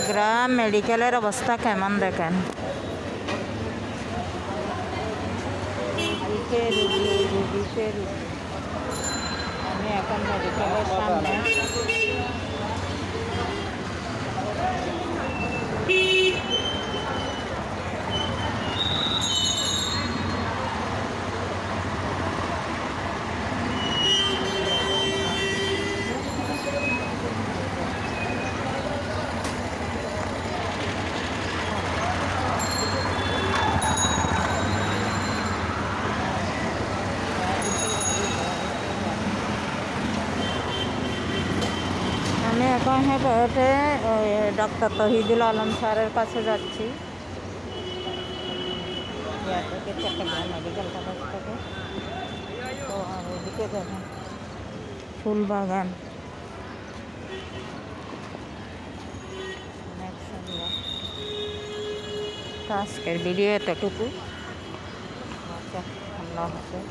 গ্রাম মেডিকেলের অবস্থা কেমন দেখেন। আমি এখন মেডিকেলের সামনে। আমি এখন হেঁটে ডক্টর তহিদুল আলম স্যারের কাছে যাচ্ছি। চট্টগ্রাম মেডিকেল কলেজ থেকে। তো আর এদিকে দেখেন ফুল বাগান, অনেক সুন্দর। তো আজকের ভিডিও এতটুকু। আচ্ছা, আল্লাহ হাফেজ।